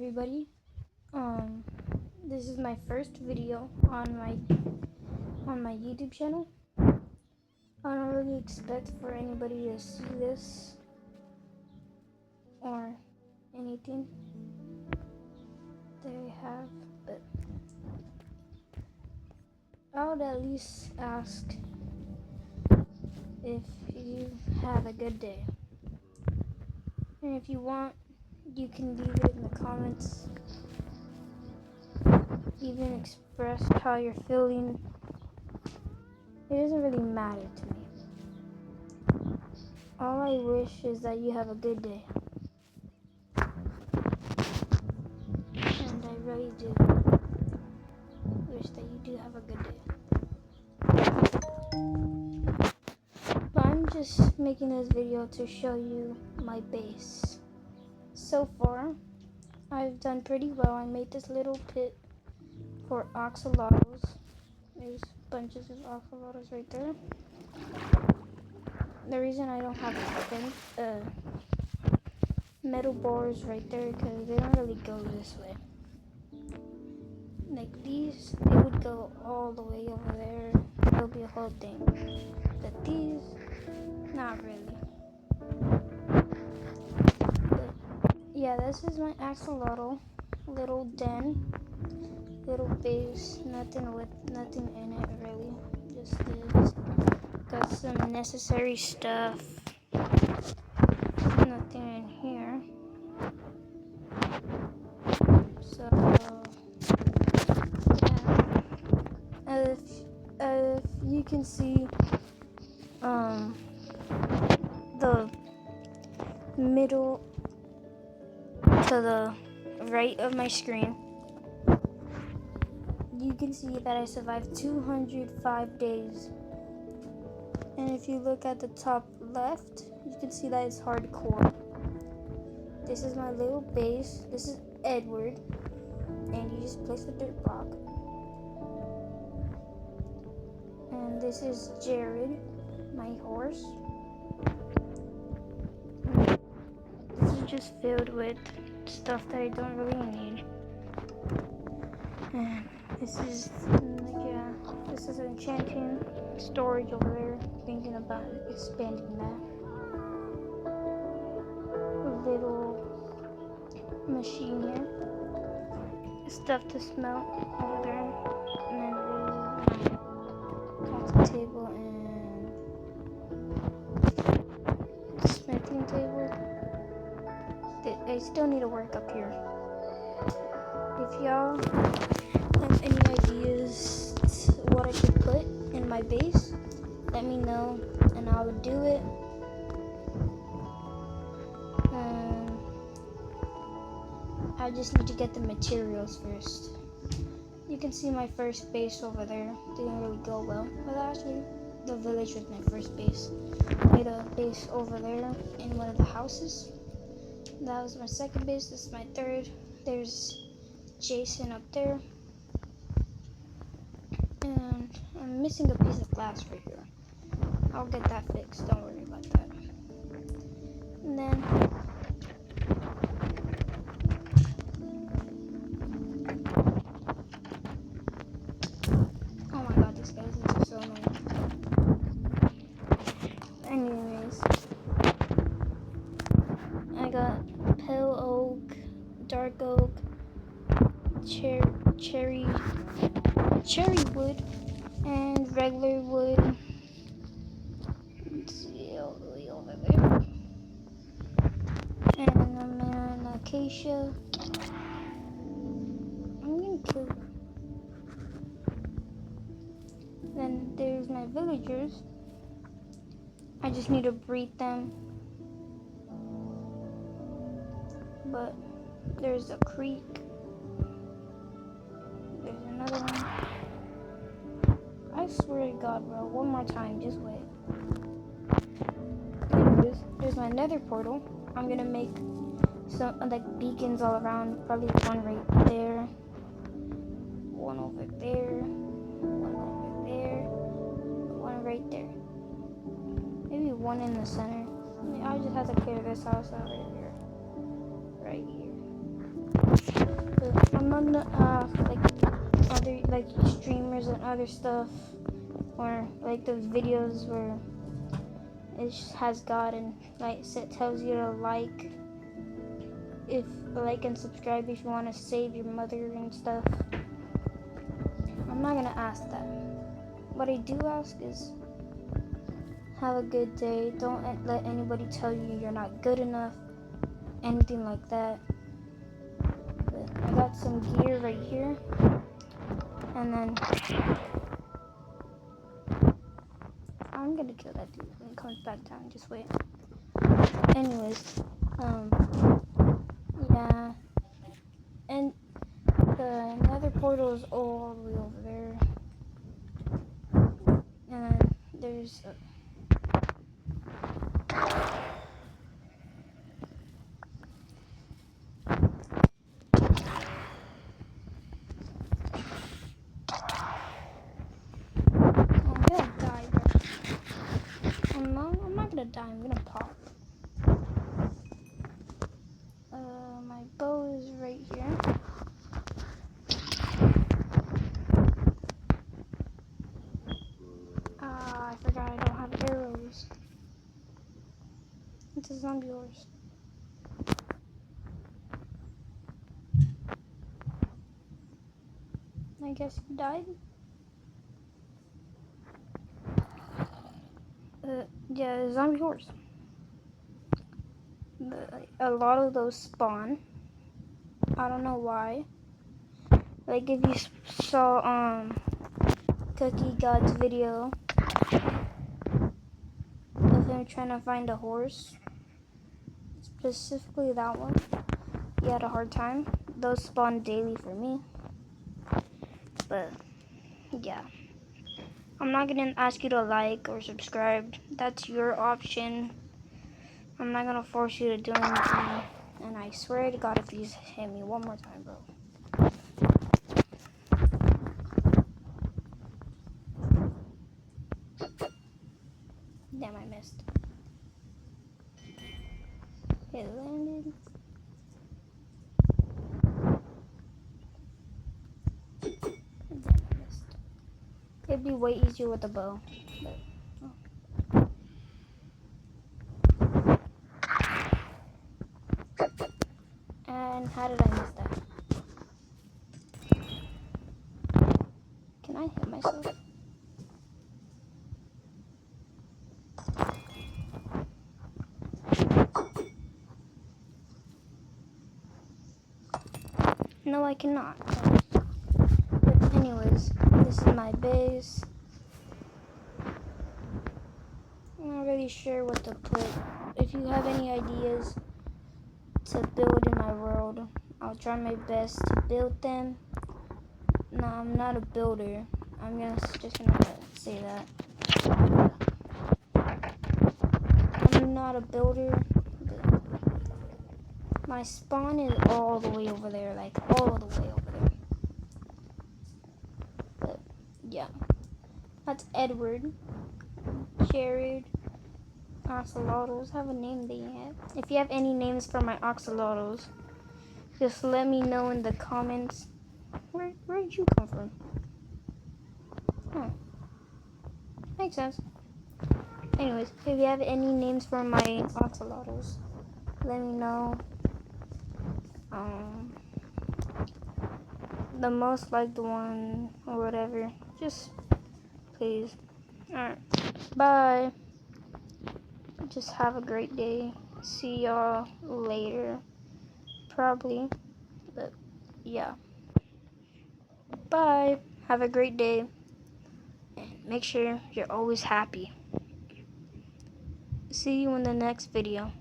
everybody. This is my first video on my YouTube channel. I don't really expect for anybody to see this or anything they have, but I would at least ask if you have a good day. And if you want, you can leave it in the comments. Even express how you're feeling. It doesn't really matter to me. All I wish is that you have a good day. And I really do wish that you do have a good day. But I'm just making this video to show you my base. So far, I've done pretty well. I made this little pit for axolotls. There's bunches of axolotls right there. The reason I don't have metal bars right there because they don't really go this way. Like these, they would go all the way over there. It'll be a whole thing. But these, not really. But yeah, this is my axolotl little den, little base. Nothing in it really. Just this. Got some necessary stuff. Nothing in here. So yeah. If you can see the middle to the right of my screen, you can see that I survived 205 days. And if you look at the top left, you can see that it's hardcore. This is my little base. This is Edward. And you just place the dirt block. And this is Jared, my horse. This is just filled with stuff that I don't really need. And this is enchanting storage over there. Thinking about expanding that. A little machine here. Stuff to smelt over there. And then there's my coffee table and smithing table. I still need to work up here. If y'all have any ideas what I should put in my base, let me know and I would do it. I just need to get the materials first. You can see my first base over there. Didn't really go well, but actually the village was my first base. Made a base over there in one of the houses. That was my second base. This is my third. There's Jason up there. And I'm missing a piece of glass right here. I'll get that fixed. Don't worry about that. And then oh my god, these guys are so annoying. Anyways, I got pale oak, dark oak, cherry wood, and regular wood. Let's see, all the way over there. And I'm in an acacia. I'm gonna kill her. Then there's my villagers. I just need to breed them. But there's a creek. There's another one. I swear to God, bro. One more time. Just wait. Anyways, there's my nether portal. I'm gonna make some like beacons all around. Probably one right there. One over there. One over there. One right there. Maybe one in the center. I just have to clear this house out right here. Right here. But I'm not gonna like other like streamers and other stuff, or like those videos where it just has God and like it tells you to like and subscribe if you want to save your mother and stuff. I'm not gonna ask that. What I do ask is have a good day. Don't let anybody tell you you're not good enough, anything like that. But I got some gear right here, and then I'm gonna kill that dude when he comes back down. Just wait. Anyways, yeah, and the nether portal is all the way over there, and then there's I'm gonna die, bro. I'm not gonna die. I'm gonna pop. My bow is right here. I forgot I don't have arrows. It's a zombie horse. I guess he died. Yeah, zombie horse. A lot of those spawn. I don't know why. Like if you saw Cookie God's video of him trying to find a horse, specifically that one, he had a hard time. Those spawn daily for me. But yeah, I'm not gonna ask you to like or subscribe. That's your option. I'm not gonna force you to do anything. And I swear to God, if you hit me one more time, bro. Damn, I missed. It landed. Damn, I missed. It'd be way easier with a bow. But, oh. And how did I miss that? Can I hit myself? No, I cannot. But anyways, this is my base. I'm not really sure what to put. If you have any ideas to build in my world, I'll try my best to build them. No, I'm not a builder. Just gonna say that. I'm not a builder. My spawn is all the way over there, like all the way over there. But yeah, that's Edward, Jared, Axolotls. Have a name they have. If you have any names for my axolotls, just let me know in the comments. Where did you come from? Oh, makes sense. Anyways, if you have any names for my axolotls, let me know. The most liked one or whatever. Just please. Alright. Bye. Just have a great day. See y'all later. Probably. But yeah. Bye. Have a great day. And make sure you're always happy. See you in the next video.